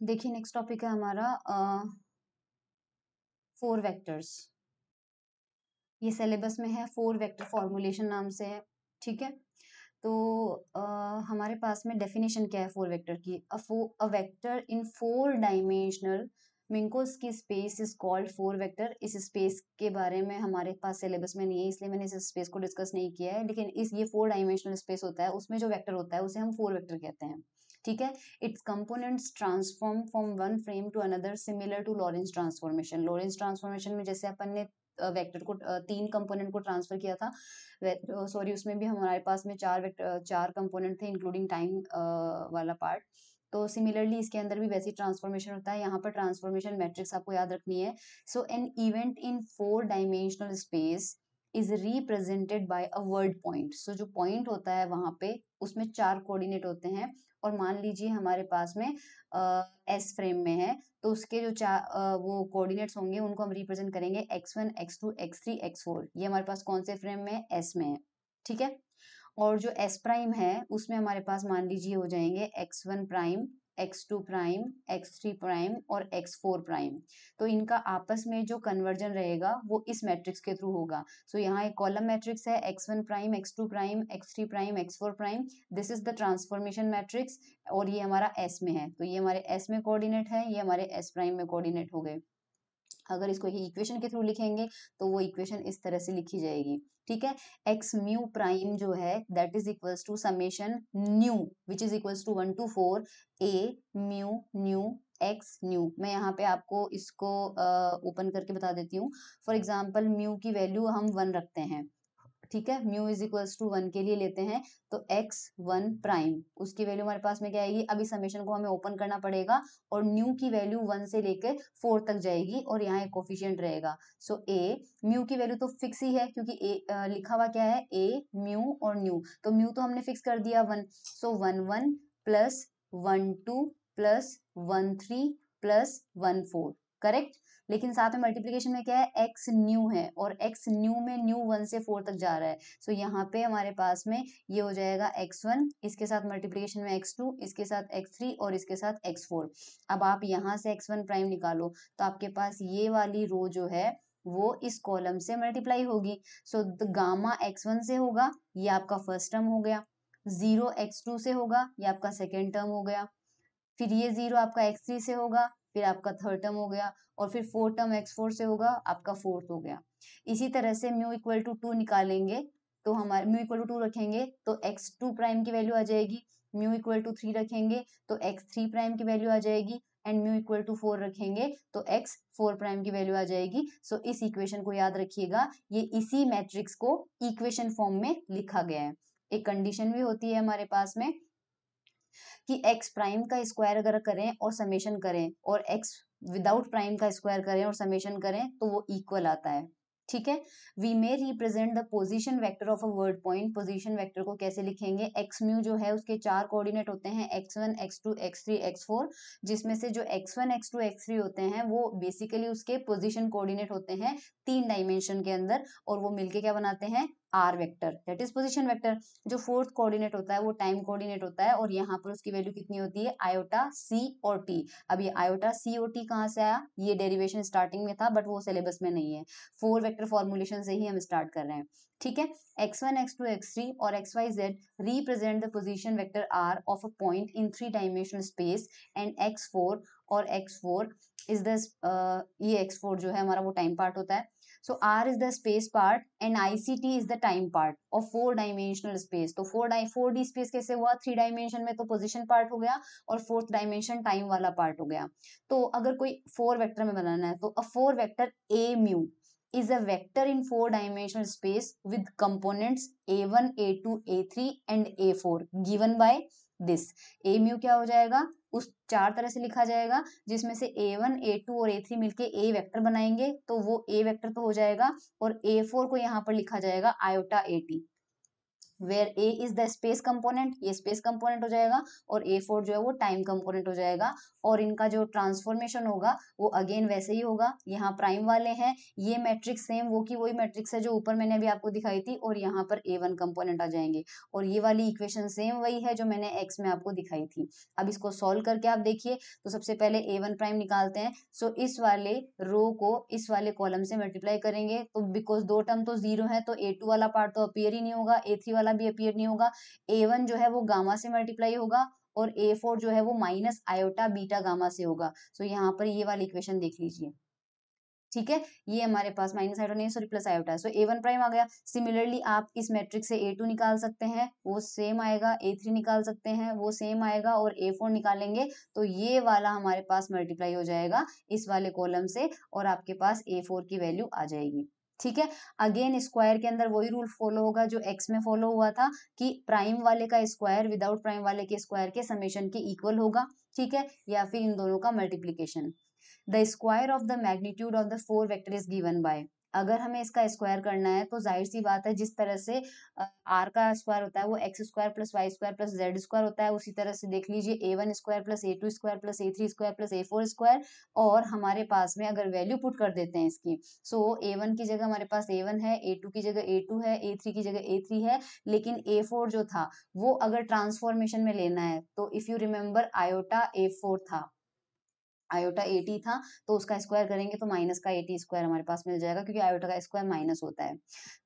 देखिए next topic है हमारा 4 वेक्टर्स। ये सिलेबस में है, 4 वेक्टर फॉर्मुलेशन नाम से है, ठीक है। तो हमारे पास में डेफिनेशन क्या है 4 वेक्टर की। अ वेक्टर इन 4 डायमेंशनल मिंकोस की स्पेस इज कॉल्ड 4 वेक्टर। इस स्पेस के बारे में हमारे पास सिलेबस में नहीं है, इसलिए मैंने इस स्पेस को डिस्कस नहीं किया है, लेकिन ये 4 डायमेंशनल स्पेस होता है, उसमें जो वेक्टर होता है उसे हम 4 वेक्टर कहते हैं, ठीक है। Its components transform from one frame to another similar to Lorentz transformation. Lorentz transformation में जैसे अपन ने वेक्टर को 3 कंपोनेंट को ट्रांसफर किया था, सॉरी उसमें भी हमारे पास में 4 कंपोनेंट थे इंक्लूडिंग टाइम वाला पार्ट। तो सिमिलरली इसके अंदर भी वैसी ट्रांसफॉर्मेशन होता है। यहाँ पर ट्रांसफॉर्मेशन मैट्रिक्स आपको याद रखनी है। So an event in 4 dimensional space is represented by a world point. So जो पॉइंट होता है वहां पे उसमें 4 कोऑर्डिनेट होते हैं, और मान लीजिए हमारे पास में एस फ्रेम में है, तो उसके जो वो कोऑर्डिनेट्स होंगे उनको हम रिप्रेजेंट करेंगे x1 x2 x3 x4। ये हमारे पास कौन से फ्रेम में है, एस में है, ठीक है। और जो एस प्राइम है उसमें हमारे पास मान लीजिए हो जाएंगे x1 prime, x2 prime, x3 prime और x4 प्राइम। तो इनका आपस में जो कन्वर्जन रहेगा वो इस मैट्रिक्स के थ्रू होगा। सो यहाँ एक कॉलम मैट्रिक्स है x1 prime, x2 prime, x3 prime, x4 prime. This is the transformation matrix, और ये हमारा एस में है, तो ये हमारे एस में कोऑर्डिनेट है, ये हमारे एस प्राइम में कोऑर्डिनेट हो गए। अगर इसको इक्वेशन के थ्रू लिखेंगे तो वो इक्वेशन इस तरह से लिखी जाएगी, ठीक है। एक्स म्यू प्राइम जो है that is equals to summation nu which is equals to 1 to 4 A mu nu x nu. मैं यहाँ पे आपको इसको ओपन करके बता देती हूँ। फॉर एग्जाम्पल म्यू की वैल्यू हम 1 रखते हैं, ठीक है। म्यू इज इक्वल्स टू 1 के लिए लेते हैं, तो x1 प्राइम उसकी वैल्यू हमारे पास में क्या आएगी। अब इस समेशन को हमें ओपन करना पड़ेगा, और न्यू की वैल्यू 1 से लेकर 4 तक जाएगी, और यहाँ एक कोफिशिएंट रहेगा। सो ए म्यू की वैल्यू तो फिक्स ही है, क्योंकि लिखा हुआ क्या है, ए म्यू और न्यू, तो म्यू तो हमने फिक्स कर दिया 1। सो 1 1 प्लस 1 2 प्लस 1 3 प्लस 1 4, करेक्ट। लेकिन साथ में मल्टीप्लीकेशन में क्या है, एक्स न्यू है, और एक्स न्यू में न्यू 1 से 4 तक जा रहा है। सो यहाँ पे हमारे पास में ये हो जाएगा x1, इसके साथ मल्टीप्लीकेशन में x2, इसके साथ x3 और इसके साथ x4। अब आप यहाँ से x1 प्राइम निकालो, तो आपके पास ये वाली रो जो है वो इस कॉलम से मल्टीप्लाई होगी। सो गामा x1 से होगा, ये आपका फर्स्ट टर्म हो गया। 0 x2 से होगा, ये आपका सेकेंड टर्म हो गया। फिर ये 0 आपका x3 से होगा, फिर आपका थर्ड टर्म हो गया, और फिर फोर्थ टर्म x4 से होगा, आपका फोर्थ हो गया। इसी तरह से म्यू इक्वल टू 2 निकालेंगे, तो हमारे म्यू इक्वल टू 2 रखेंगे तो x2 प्राइम की वैल्यू आ जाएगी। म्यू इक्वल टू 3 रखेंगे तो x3 प्राइम की वैल्यू आ जाएगी, एंड म्यू इक्वल टू 4 रखेंगे तो x4 प्राइम की वैल्यू आ जाएगी। सो इस इक्वेशन को याद रखिएगा, ये इसी मैट्रिक्स को इक्वेशन फॉर्म में लिखा गया है। एक कंडीशन भी होती है हमारे पास में कि x प्राइम का स्क्वायर अगर करें और समेशन करें, और x विदाउट प्राइम का स्क्वायर करें और समेशन करें, तो वो इक्वल आता है, ठीक है। We may represent the position vector of a world point. Position vector को कैसे लिखेंगे, एक्स म्यू जो है उसके 4 कोऑर्डिनेट होते हैं, x1 x2 x3 x4, जिसमें से जो x1 x2 x3 होते हैं वो बेसिकली उसके पोजीशन कोऑर्डिनेट होते हैं 3 डायमेंशन के अंदर, और वो मिलके क्या बनाते हैं, R vector, that is position vector. जो फोर्थ कोऑर्डिनेट होता है वो टाइम कोऑर्डिनेट होता है, और यहाँ पर उसकी वैल्यू कितनी होती है, आयोटा सी और टी। अब ये आयोटा सी और टी कहाँ से आया, ये डेरिवेशन स्टार्टिंग में था बट वो सिलेबस में नहीं है, 4 वेक्टर फॉर्मुलेशन से ही हम स्टार्ट कर रहे हैं, ठीक है। x1 x2 x3 और xyz represent the position vector r of a point in 3 dimensional space, and x4 और x4 इज द ये x4 जो है हमारा वो टाइम पार्ट होता है। So R is the space part and ICT is the time part of 4 dimensional space. तो 4D space कैसे हुआ, 3 dimension में तो position part हो गया, और 4th dimension time वाला part हो गया। तो अगर कोई 4 वेक्टर में बनाना है, तो a 4 vector A mu is a vector in 4 dimensional space with components A1 A2 A3 and A4 given by this। A mu क्या हो जाएगा, उस 4 तरह से लिखा जाएगा, जिसमें से A1 A2 और A3 मिलके A वेक्टर बनाएंगे, तो वो A वेक्टर तो हो जाएगा, और A4 को यहाँ पर लिखा जाएगा iota AT, where A is the space component, ये स्पेस कंपोनेंट हो जाएगा, और A4 जो है वो टाइम कंपोनेंट हो जाएगा। और इनका जो ट्रांसफॉर्मेशन होगा वो अगेन वैसे ही होगा, यहाँ प्राइम वाले हैं, ये मैट्रिक्स सेम वो की वही मैट्रिक्स है जो ऊपर मैंने अभी आपको दिखाई थी, और यहाँ पर A1 कंपोनेंट आ जाएंगे, और ये वाली इक्वेशन सेम वही है जो मैंने x में आपको दिखाई थी। अब इसको सॉल्व करके आप देखिए, तो सबसे पहले A1 प्राइम निकालते हैं। सो इस वाले रो को इस वाले कॉलम से मल्टीप्लाई करेंगे, तो बिकॉज दो टर्म तो जीरो है तो A2 वाला पार्ट तो अपीयर ही नहीं होगा, A3 वाला भी अपीयर नहीं होगा। A1 जो है वो गामा से मल्टीप्लाई होगा, और A4 जो है वो माइनस आयोटा बीटा गामा से होगा। सो यहाँ पर ये वाली इक्वेशन देख लीजिए, ठीक है, ये हमारे पास माइनस आयोटा नहीं सॉरी प्लस आयोटा है। सो A1 प्राइम आ गया। सिमिलरली आप इस मैट्रिक्स से A2 निकाल सकते हैं, वो सेम आएगा, A3 निकाल सकते हैं, वो सेम आएगा, और A4 निकालेंगे तो ये वाला हमारे पास मल्टीप्लाई हो जाएगा इस वाले कॉलम से, और आपके पास A4 की वैल्यू आ जाएगी। ठीक है, अगेन स्क्वायर के अंदर वही रूल फॉलो होगा जो एक्स में फॉलो हुआ था, कि प्राइम वाले का स्क्वायर विदाउट प्राइम वाले के स्क्वायर के समेशन के इक्वल होगा, ठीक है, या फिर इन दोनों का multiplication. The square of the magnitude of the four vector is given by, अगर हमें इसका स्क्वायर करना है तो जाहिर सी बात है जिस तरह से आर का स्क्वायर होता है वो x square plus y square plus z square होता है, उसी तरह से देख लीजिए A1 square plus A2 square plus A3 square plus A4 square. और हमारे पास में अगर वैल्यू पुट कर देते हैं इसकी, सो A1 की जगह हमारे पास A1 है, A2 की जगह A2 है, A3 की जगह A3 है, लेकिन A4 जो था वो अगर ट्रांसफॉर्मेशन में लेना है तो if you remember iota A4 था, आयोटा 80 था, तो उसका स्क्वायर करेंगे तो माइनस का 80 स्क्वायर हमारे पास मिल जाएगा, क्योंकि आयोटा का स्क्वायर माइनस होता है।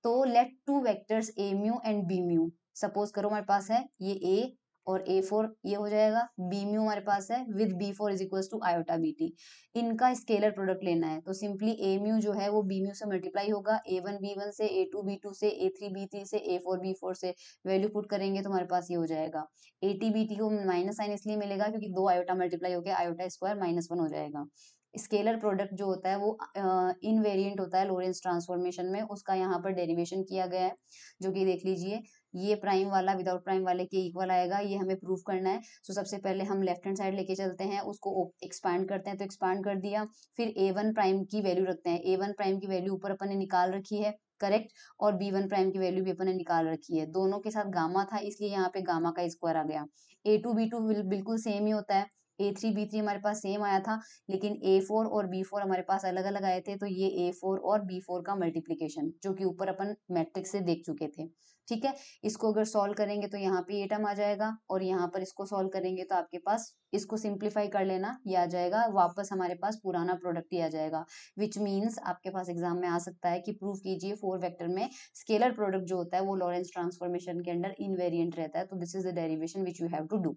तो let two vectors A mu and B mu, suppose करो हमारे पास है ये ए और A4 ये हो जाएगा, बी म्यू हमारे पास है with B4 is equal to iota BT, इनका स्केलर प्रोडक्ट लेना है, तो सिंपली ए म्यू जो है वो बी म्यू से मल्टीप्लाई होगा, A1 B1 से, A2 B2 से, A3 B3 से, A4 B4 से, वैल्यू पुट करेंगे तो हमारे पास ये हो जाएगा। ATBT को माइनस साइन इसलिए मिलेगा क्योंकि दो आयोटा मल्टीप्लाई होकर आयोटा स्क्वायर -1 हो जाएगा। स्केलर प्रोडक्ट जो होता है वो इनवेरिएंट होता है लोरेंस ट्रांसफॉर्मेशन में, उसका यहाँ पर डेरिवेशन किया गया है, जो कि देख लीजिए ये प्राइम वाला विदाउट प्राइम वाले के इक्वल आएगा, ये हमें प्रूव करना है। सो सबसे पहले हम लेफ्ट हैंड साइड लेके चलते हैं, उसको एक्सपांड करते हैं, तो एक्सपांड कर दिया, फिर A1 प्राइम की वैल्यू रखते हैं, A1 प्राइम की वैल्यू ऊपर अपन ने निकाल रखी है, करेक्ट, और B1 प्राइम की वैल्यू भी अपन ने निकाल रखी है, दोनों के साथ गामा था इसलिए यहाँ पे गामा का स्क्वायर आ गया। A2 B2 बिल्कुल सेम ही होता है, A3 B3 हमारे पास सेम आया था, लेकिन A4 और B4 हमारे पास अलग अलग आए थे, तो ये A4 और B4 का मल्टीप्लीकेशन जो कि ऊपर अपन मैट्रिक्स से देख चुके थे, ठीक है। इसको अगर सॉल्व करेंगे तो यहाँ पे ये टर्म आ जाएगा, और यहाँ पर इसको सॉल्व करेंगे तो आपके पास, इसको सिंप्लीफाई कर लेना, ये आ जाएगा वापस हमारे पास पुराना प्रोडक्ट ही आ जाएगा, विच मीन्स आपके पास एग्जाम में आ सकता है कि प्रूव कीजिए फोर वेक्टर में स्केलर प्रोडक्ट जो होता है वो लॉरेंस ट्रांसफॉर्मेशन के अंडर इनवेरिएंट रहता है, तो this is the derivation which you have to do,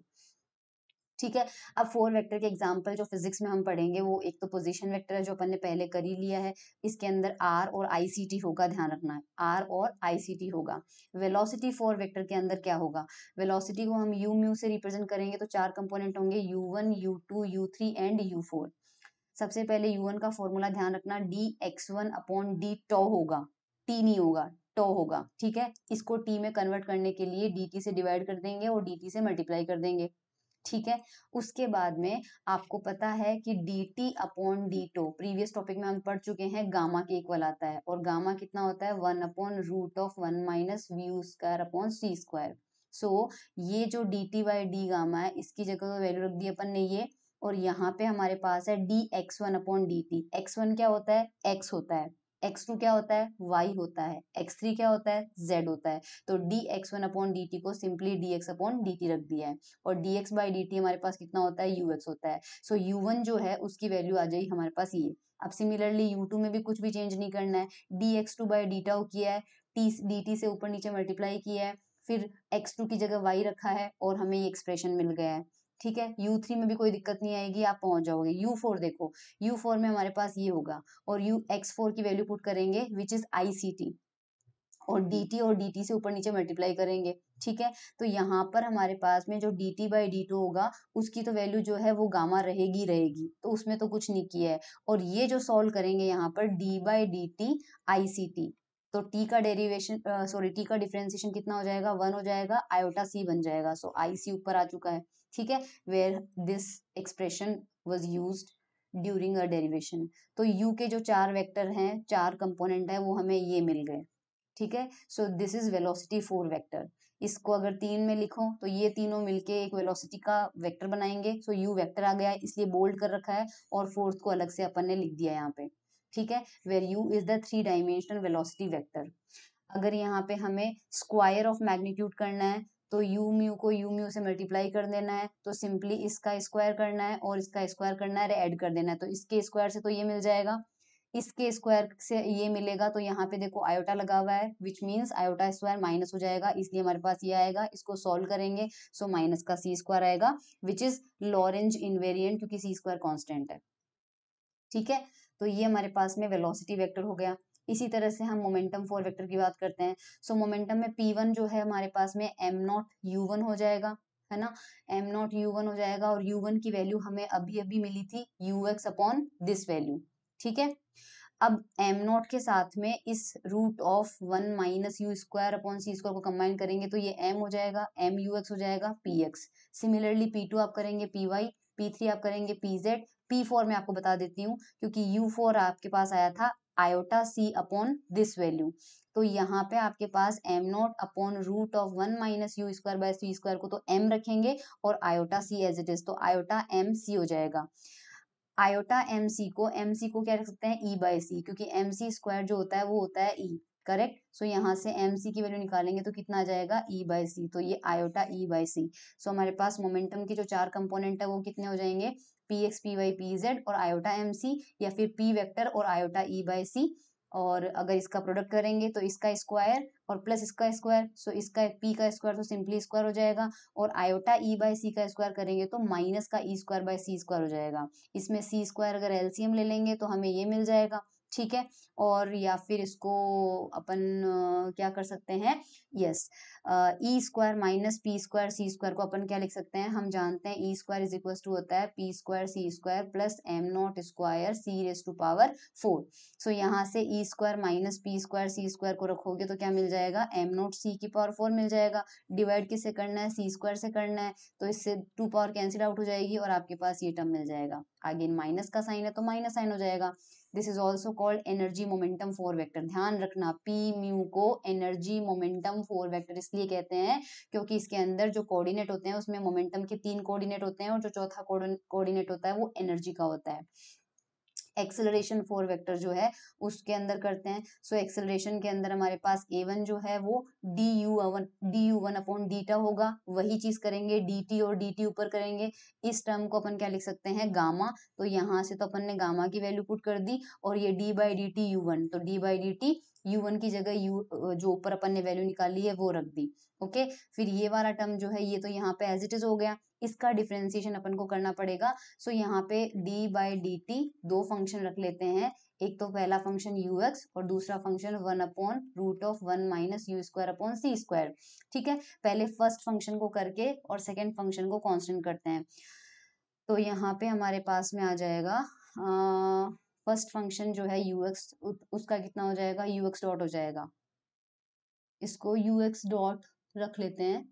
ठीक है। अब फोर वेक्टर के एग्जांपल जो फिजिक्स में हम पढ़ेंगे वो एक तो पोजीशन वेक्टर है जो अपन ने पहले कर ही लिया है, इसके अंदर आर और आईसीटी होगा, ध्यान रखना है आर और आईसीटी होगा। वेलोसिटी फोर वेक्टर के अंदर क्या होगा, वेलोसिटी को हम यू म्यू से रिप्रेजेंट करेंगे, तो चार कंपोनेंट होंगे U1 U2 U3 and U4। सबसे पहले U1 का फॉर्मूला ध्यान रखना, dx1 अपॉन d टॉ होगा, टी नहीं होगा, टॉ होगा, ठीक है। इसको टी में कन्वर्ट करने के लिए dt से डिवाइड कर देंगे और dt से मल्टीप्लाई कर देंगे, ठीक है। उसके बाद में आपको पता है कि dt upon d tau previous topic में हम पढ़ चुके हैं, गामा के इक्वल आता है, और गामा कितना होता है 1 upon root of 1 minus v square upon c square. So ये जो dt बाई डी गामा है इसकी जगह वैल्यू रख दी अपन ने ये, और यहाँ पे हमारे पास है dx1 अपॉन dt, x1 क्या होता है x होता है, x2 क्या होता है y होता है, x3 क्या होता है z होता है, तो dx1 अपॉन dt को सिंपली dx अपॉन dt रख दिया है, और dx बाई dt हमारे पास कितना होता है ux होता है। सो U1 जो है उसकी वैल्यू आ जाएगी हमारे पास ये। अब सिमिलरली U2 में भी कुछ भी चेंज नहीं करना है, dx2 बाई dt किया है, dt से ऊपर नीचे मल्टीप्लाई किया है, फिर x2 की जगह y रखा है, और हमें ये एक्सप्रेशन मिल गया है, ठीक है। U3 में भी कोई दिक्कत नहीं आएगी, आप पहुंच जाओगे। U4 देखो, U4 में हमारे पास ये होगा, और x4 की वैल्यू पुट करेंगे विच इज ICT, और dt और dt से ऊपर नीचे मल्टीप्लाई करेंगे, ठीक है। तो यहाँ पर हमारे पास में जो dt बाई dt होगा उसकी तो वैल्यू जो है वो गामा रहेगी रहेगी, तो उसमें तो कुछ नहीं किया है। और ये जो सॉल्व करेंगे यहाँ पर d बाई dt ICT, तो t का डेरिवेशन सॉरी t का डिफरेंशिएशन कितना हो जाएगा 1 हो जाएगा, आयोटा c बन जाएगा, सो IC ऊपर आ चुका है, ठीक है, where this expression was used during a derivation. तो u के जो चार वेक्टर हैं, चार कंपोनेंट है, वो हमें ये मिल गए, ठीक है। So this is velocity four vector. इसको अगर 3 में लिखो तो ये तीनों मिलके एक वेलोसिटी का वेक्टर बनाएंगे। सो यू वेक्टर आ गया, इसलिए बोल्ड कर रखा है, और फोर्थ को अलग से अपन ने लिख दिया यहाँ पे, ठीक है, where u is the 3 dimensional velocity vector. अगर यहाँ पे हमें स्क्वायर ऑफ मैग्नीट्यूड करना है तो यू म्यू को यू म्यू से मल्टीप्लाई कर देना है, तो सिंपली इसका स्क्वायर करना है और इसका स्क्वायर करना है, ऐड कर देना है, तो इसके स्क्वायर से तो ये मिल जाएगा, इसके स्क्वायर से ये मिलेगा, तो यहाँ पे देखो आयोटा लगा हुआ है, which means iota square minus हो जाएगा, इसलिए हमारे पास ये आएगा, इसको सॉल्व करेंगे, सो माइनस का सी स्क्वायर आएगा, विच इज लॉरेंज इनवेरिएंट, क्योंकि सी स्क्वायर कॉन्स्टेंट है, ठीक है। तो ये हमारे पास में वेलोसिटी वेक्टर हो गया। इसी तरह से हम मोमेंटम फॉर वेक्टर की बात करते हैं। सो मोमेंटम में P1 जो है हमारे पास में m नॉट U1 हो जाएगा, है ना, m नॉट U1 हो जाएगा, और U1 की वैल्यू हमें अभी अभी मिली थी ux अपॉन दिस वैल्यू, ठीक है। अब m नॉट के साथ में इस root of 1 minus u square upon c square को कंबाइन करेंगे, तो ये m हो जाएगा, m ux हो जाएगा px। सिमिलरली P2 आप करेंगे py, P3 आप करेंगे pz, P4 में आपको बता देती हूँ, क्योंकि U4 आपके पास आया था iota c upon this value, तो यहाँ पे आपके पास m naught upon root of 1 minus u square by c square को तो m रखेंगे, और iota c as it is, तो आयोटा m c हो जाएगा। आयोटा एम सी को क्या रख सकते हैं, ई बाय सी, क्योंकि एम सी स्क्वायर जो होता है वो होता है ई, करेक्ट। सो यहाँ से एम सी की वैल्यू निकालेंगे तो कितना आ जाएगा, ई बाय सी, तो ये आयोटा ई बाय सी। सो हमारे पास मोमेंटम के जो 4 कंपोनेंट है वो कितने हो जाएंगे, p x p y p z और आयोटा एम सी, या फिर पी वेक्टर और आयोटा ई बाय सी, और अगर इसका प्रोडक्ट करेंगे तो इसका स्क्वायर और प्लस इसका स्क्वायर, सो इसका पी का स्क्वायर तो सिंपली स्क्वायर हो जाएगा, और आयोटा ई बाय सी का स्क्वायर करेंगे तो माइनस का E square by c square हो जाएगा। इसमें सी स्क्वायर अगर एलसीएम ले लेंगे तो हमें ये मिल जाएगा, ठीक है। और या फिर इसको अपन क्या कर सकते हैं, yes, E square minus p square c square को अपन क्या लिख सकते हैं, हम जानते हैं E square is equal to होता है p square c square plus m naught square c raise to power 4। So यहाँ से E square minus p square c square को रखोगे तो क्या मिल जाएगा, एम नॉट सी की पावर 4 मिल जाएगा। डिवाइड किससे करना है, सी स्क्वायर से करना है, तो इससे 2 पावर कैंसिल आउट हो जाएगी और आपके पास ये टर्म मिल जाएगा। आगे माइनस का साइन है तो माइनस साइन हो जाएगा। This is also called energy momentum for vector. ध्यान रखना, पी म्यू को एनर्जी मोमेंटम फॉर वेक्टर इसलिए कहते हैं क्योंकि इसके अंदर जो कोऑर्डिनेट होते हैं उसमें मोमेंटम के 3 कोऑर्डिनेट होते हैं, और जो चौथा कोऑर्डिनेट होता है वो एनर्जी का होता है। एक्सेलरेशन फोर वेक्टर जो है उसके अंदर करते हैं। सो एक्सेलरेशन के अंदर हमारे पास a1 जो है वो du1 अपॉन डीटा होगा, वही चीज करेंगे dt और dt ऊपर करेंगे। इस टर्म को अपन क्या लिख सकते हैं, गामा, तो यहाँ से तो अपन ने गामा की वैल्यू पुट कर दी, और ये d by D T u1, तो d by D T u1 की जगह u जो ऊपर अपन ने वैल्यू निकाली है वो रख दी, ओके। फिर ये वाला टर्म जो है ये तो यहाँ पे एज इट इज हो गया, इसका डिफरेंशिएशन अपन को करना पड़ेगा। सो यहाँ पे d by D T 2 function रख लेते हैं, एक तो पहला फंक्शन ux और दूसरा function 1 upon root of 1 minus u square upon c square, ठीक है। पहले फर्स्ट फंक्शन को करके और सेकेंड फंक्शन को कांस्टेंट करते हैं, तो यहाँ पे हमारे पास में आ जाएगा फर्स्ट फंक्शन जो है ux, उसका कितना हो जाएगा, ux डॉट हो जाएगा, इसको ux डॉट रख लेते हैं,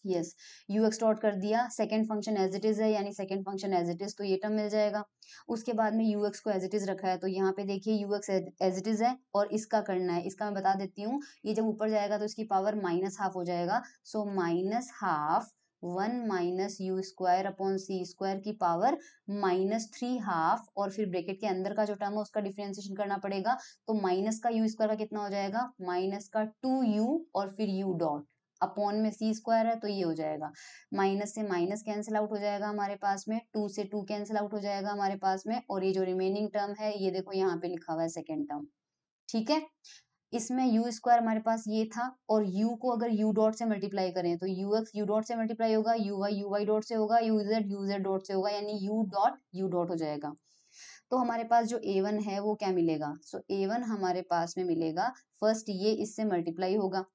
यस, ux डॉट कर दिया। Second function as it is है, यानी second function as it is, तो ये टर्म मिल जाएगा। उसके बाद में ux को एज इट इज रखा है, तो यहाँ पे देखिए ux एज इट इज है, और इसका करना है, इसका मैं बता देती हूँ, ये जब ऊपर जाएगा तो इसकी पावर माइनस हाफ हो जाएगा। So minus half 1 minus u square upon c square की पावर माइनस 3 हाफ, और फिर ब्रेकेट के अंदर का जो टर्म है उसका डिफरेंशिएशन करना पड़ेगा, तो माइनस का यू स्क्वायर का कितना हो जाएगा, माइनस का 2u और फिर u डॉट अपॉन में सी स्क्वायर है, तो ये हो जाएगा, माइनस से माइनस कैंसिल आउट हो जाएगा हमारे पास में, 2 से 2 कैंसिल आउट हो जाएगा हमारे पास में, और ये जो रिमेनिंग टर्म है ये देखो यहाँ पे लिखा हुआ है सेकेंड टर्म, ठीक है। इसमें यू स्क्वायर हमारे पास ये था, और u को अगर u डॉट से मल्टीप्लाई करें तो ux u डॉट से मल्टीप्लाई होगा, uy डॉट से होगा, uz डॉट से होगा, यानी u डॉट हो जाएगा। तो हमारे पास जो a1 है वो क्या मिलेगा, सो a1 हमारे पास में मिलेगा, फर्स्ट ये इससे मल्टीप्लाई होगा,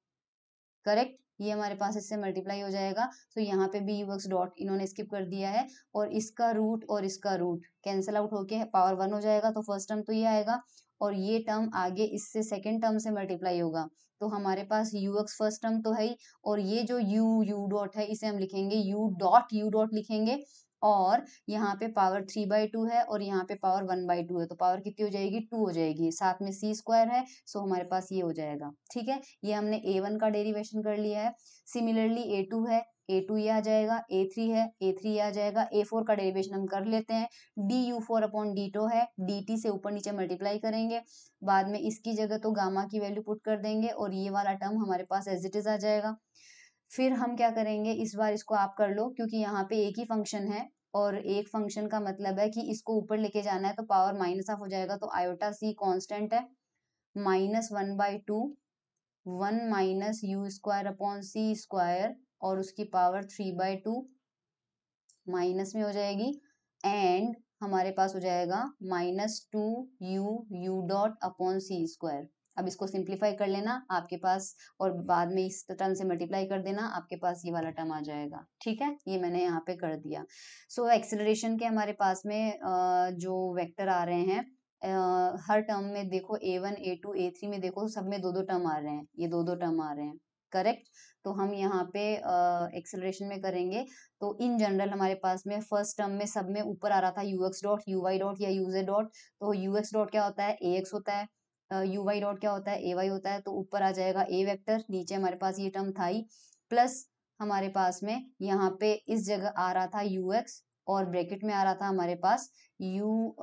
करेक्ट, ये हमारे पास इससे मल्टीप्लाई हो जाएगा, तो यहाँ पे भी ux डॉट इन्होंने स्किप कर दिया है, और इसका रूट और इसका रूट कैंसिल आउट होके पावर 1 हो जाएगा, तो फर्स्ट टर्म तो ये आएगा, और ये टर्म आगे इससे सेकेंड टर्म से मल्टीप्लाई होगा, तो हमारे पास ux फर्स्ट टर्म तो है ही, और ये जो u डॉट है इसे हम लिखेंगे u डॉट लिखेंगे, और यहाँ पे पावर 3/2 है और यहाँ पे पावर 1/2 है, तो पावर कितनी हो जाएगी 2 हो जाएगी, साथ में c स्क्वायर है, सो हमारे पास ये हो जाएगा। ठीक है, ये हमने a1 का डेरिवेशन कर लिया है। सिमिलरली a2 है, a2 ये आ जाएगा, a3 है, a3 ये आ जाएगा। a4 का डेरिवेशन हम कर लेते हैं, du4 अपॉन dt है, dt से ऊपर नीचे मल्टीप्लाई करेंगे, बाद में इसकी जगह तो गामा की वैल्यू पुट कर देंगे और ये वाला टर्म हमारे पास एज इट इज आ जाएगा। फिर हम क्या करेंगे, इस बार इसको आप कर लो क्योंकि यहाँ पे एक ही फंक्शन है और एक फंक्शन का मतलब है कि इसको ऊपर लेके जाना है, तो पावर माइनस ऑफ हो जाएगा, तो आयोटा सी कांस्टेंट है, -1/2 1 minus u square upon c square और उसकी पावर 3/2 माइनस में हो जाएगी, एंड हमारे पास हो जाएगा -2u dot upon c square. अब इसको सिंप्लीफाई कर लेना आपके पास और बाद में इस टर्म से मल्टीप्लाई कर देना, आपके पास ये वाला टर्म आ जाएगा। ठीक है, ये मैंने यहाँ पे कर दिया। सो एक्सेलरेशन के हमारे पास में जो वेक्टर आ रहे हैं, हर टर्म में देखो a1 a2 a3 में देखो सब में दो दो टर्म आ रहे हैं, ये दो दो टर्म आ रहे हैं, करेक्ट। तो हम यहाँ पे एक्सेलरेशन में करेंगे तो इन जनरल हमारे पास में फर्स्ट टर्म में सब में ऊपर आ रहा था ux डॉट uy डॉट या uz डॉट, तो ux डॉट क्या होता है ax होता है, uy डॉट क्या होता है ay होता है, तो ऊपर आ जाएगा a वेक्टर, नीचे हमारे पास ये टर्म था ही, प्लस हमारे पास में यहाँ पे इस जगह आ रहा था ux और ब्रैकेट में आ रहा था हमारे पास u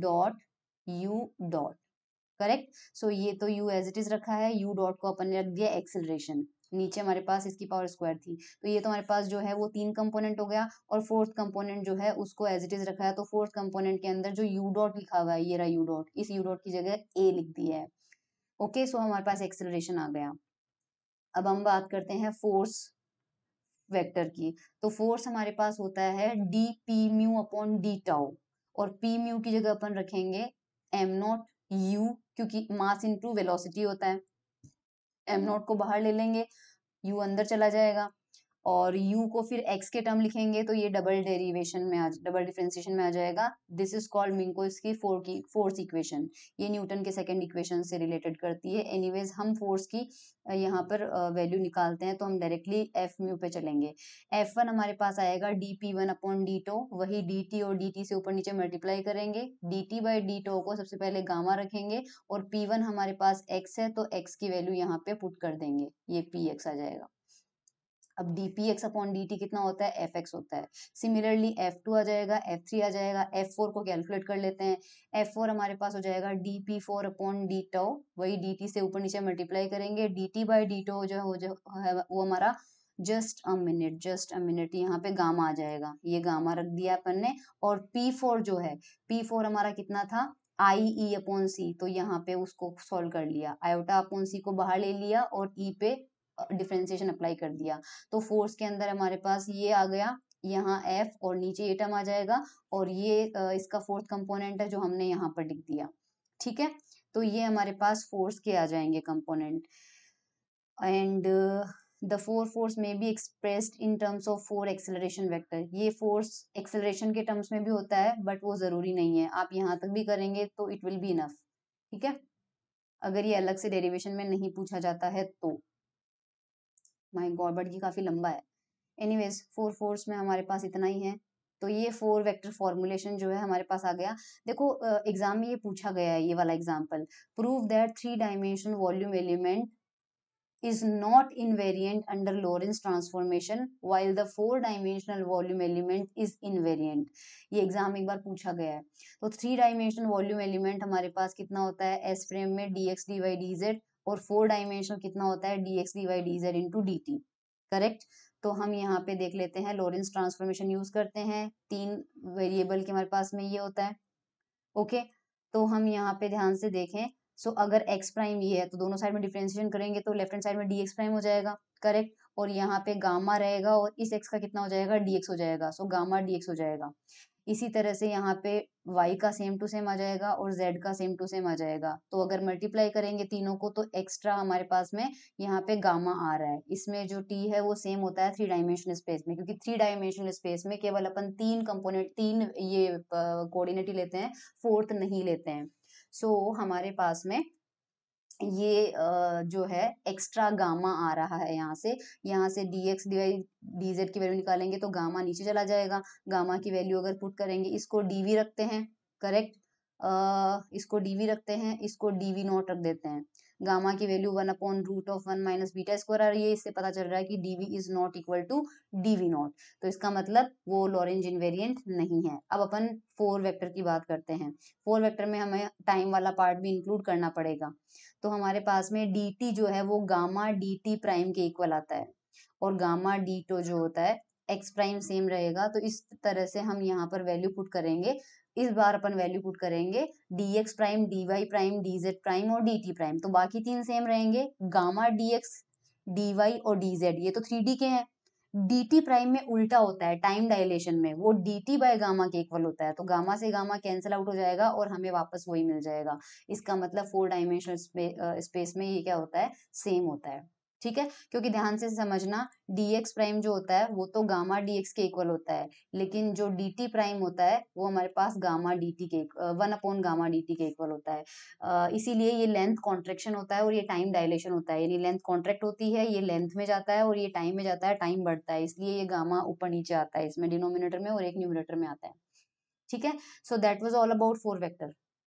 डॉट करेक्ट। सो ये तो u एज इट इज रखा है, u डॉट को अपन ने रख दिया एक्सेलरेशन, नीचे हमारे पास इसकी पावर स्क्वायर थी, तो ये तो हमारे पास जो है वो 3 कंपोनेंट हो गया और फोर्थ कंपोनेंट जो है उसको एज इट इज रखा है, तो फोर्थ कंपोनेंट के अंदर जो u डॉट लिखा हुआ है, ये रहा u डॉट, इस u डॉट की जगह a लिख दिया है। ओके, सो हमारे पास एक्सेलरेशन आ गया। अब हम बात करते हैं फोर्स वेक्टर की, तो फोर्स हमारे पास होता है D P mu upon D tau, और पी म्यू की जगह अपन रखेंगे एम नॉट यू, क्योंकि मास इनटू वेलोसिटी होता है, एम नॉट को बाहर ले लेंगे, यू अंदर चला जाएगा और u को फिर x के टर्म लिखेंगे तो ये डबल डिफरेंशिएशन में आ जाएगा। This is called Minkowski force equation, ये न्यूटन के सेकंड इक्वेशन से रिलेटेड करती है। एनीवेज हम फोर्स की यहाँ पर वैल्यू निकालते हैं, तो हम डायरेक्टली एफ म्यू पे चलेंगे। F1 हमारे पास आएगा dp1 अपॉन डी टो, वही dt और dt से ऊपर नीचे मल्टीप्लाई करेंगे, dt बाई डी टो को सबसे पहले गामा रखेंगे और p1 हमारे पास x है, तो x की वैल्यू यहाँ पे पुट कर देंगे, ये px आ जाएगा। अब dpx अपॉन dt कितना होता है, fx होता है। सिमिलरली f2 आ जाएगा, f3 आ जाएगा, f4 को कैलकुलेट कर लेते हैं, f4 हमारे पास हो जाएगा dp4 अपॉन डी टो, वही dt से ऊपर नीचे मल्टीप्लाई करेंगे, dt बाई डी टो जो है वो हमारा जस्ट अ मिनट यहाँ पे गामा आ जाएगा, ये गामा रख दिया अपन ने, और p4 जो है, p4 हमारा कितना था आई ई अपॉन सी, तो यहाँ पे उसको सॉल्व कर लिया, आयोटा अपॉन सी को बाहर ले लिया और ई पे डिफरेंशिएशन अप्लाई कर दिया, तो फोर्स के अंदर हमारे पास ये आ गया, यहाँ F और नीचे ये टर्म आ जाएगा, और ये इसका फोर्थ कंपोनेंट है जो हमने यहाँ पर लिख दिया। ठीक है, तो ये हमारे पास फोर्स के आ जाएंगे component, and the four force may be expressed in terms of four acceleration vector, ये फोर्स एक्सेलरेशन के टर्म्स में भी होता है बट वो जरूरी नहीं है, आप यहाँ तक भी करेंगे तो इट विल बी इनफ। ठीक है, अगर ये अलग से डेरिवेशन में नहीं पूछा जाता है तो, माय गॉड बट ये काफी लंबा है। एनीवेज फोर फोर्स में हमारे पास इतना ही है, तो ये फोर वेक्टर फॉर्मुलेशन जो है हमारे पास आ गया। देखो एग्जाम में ये पूछा गया है, ये वाला example, prove that 3 dimensional volume element is not invariant under Lorentz transformation while the 4-dimensional volume element is invariant। ये एग्जाम एक बार पूछा गया है, तो 3 डायमेंशनल वॉल्यूम एलिमेंट हमारे पास कितना होता है एस फ्रेम में dx dy dz, और 4 डायमेंशनल कितना होता है dx dy dz into dt, correct. तो हम यहाँ पे देख लेते हैं, लॉरेंस ट्रांसफॉर्मेशन यूज करते हैं, 3 वेरिएबल के हमारे पास में ये होता है। ओके, तो हम यहाँ पे ध्यान से देखें, सो अगर x प्राइम ये है तो दोनों साइड में डिफरेंशिएशन करेंगे तो लेफ्ट हैंड साइड में dx प्राइम हो जाएगा, करेक्ट, और यहाँ पे गामा रहेगा और इस x का कितना हो जाएगा dx हो जाएगा, सो गामा dx हो जाएगा। इसी तरह से यहाँ पे y का सेम टू सेम आ जाएगा और z का सेम टू सेम आ जाएगा, तो अगर मल्टीप्लाई करेंगे तीनों को तो एक्स्ट्रा हमारे पास में यहाँ पे गामा आ रहा है, इसमें जो t है वो सेम होता है 3 डायमेंशनल स्पेस में, क्योंकि 3 डायमेंशनल स्पेस में केवल अपन 3 कंपोनेंट 3 ये कोऑर्डिनेट ही लेते हैं, फोर्थ नहीं लेते हैं। सो हमारे पास में ये जो है एक्स्ट्रा गामा आ रहा है यहाँ से dx डिवाइड dz की वैल्यू निकालेंगे तो गामा नीचे चला जाएगा। गामा की वैल्यू अगर पुट करेंगे, इसको dv रखते हैं, करेक्ट। इसको dv रखते हैं, इसको dv नॉट रख देते हैं। गामा की वैल्यू 1/√1 माइनस बीटा स्क्वायर आ रही है, इससे पता चल रहा है कि dv is not equal to dv naught. तो इसका मतलब वो लॉरेंज इनवेरिएंट नहीं है। अब अपन फोर वेक्टर की बात करते हैं। फोर वेक्टर में हमें टाइम वाला पार्ट भी इंक्लूड करना पड़ेगा। तो हमारे पास में dt जो है वो गामा dt प्राइम के इक्वल आता है, और गामा dt जो होता है x प्राइम सेम रहेगा। तो इस तरह से हम यहाँ पर वैल्यू पुट करेंगे। इस बार अपन वैल्यू पुट करेंगे dx prime dy prime dz prime और dt प्राइम, तो बाकी तीन सेम रहेंगे। गामा dx dy और dz ये तो 3D के हैं। dt प्राइम में उल्टा होता है, टाइम डायलेशन में वो dt बाय गामा के इक्वल होता है, तो गामा से गामा कैंसिल आउट हो जाएगा और हमें वापस वही मिल जाएगा। इसका मतलब फोर डायमेंशनल स्पेस में ये क्या होता है, सेम होता है। ठीक है, क्योंकि ध्यान से समझना, dx प्राइम जो होता है वो तो गामा dx के इक्वल होता है, लेकिन जो dt प्राइम होता है वो हमारे पास गामा dt के 1 गामा dt के इक्वल होता है। इसीलिए ये लेंथ कॉन्ट्रेक्शन होता है और ये टाइम डायलेशन होता है, यानी लेंथ कॉन्ट्रैक्ट होती है, ये लेंथ में जाता है और ये टाइम में जाता है, टाइम बढ़ता है, इसलिए ये गामा ऊपर नीचे आता है इसमें डिनोमिनेटर में और एक न्यूमरेटर में आता है। ठीक है, so that was all about four vector.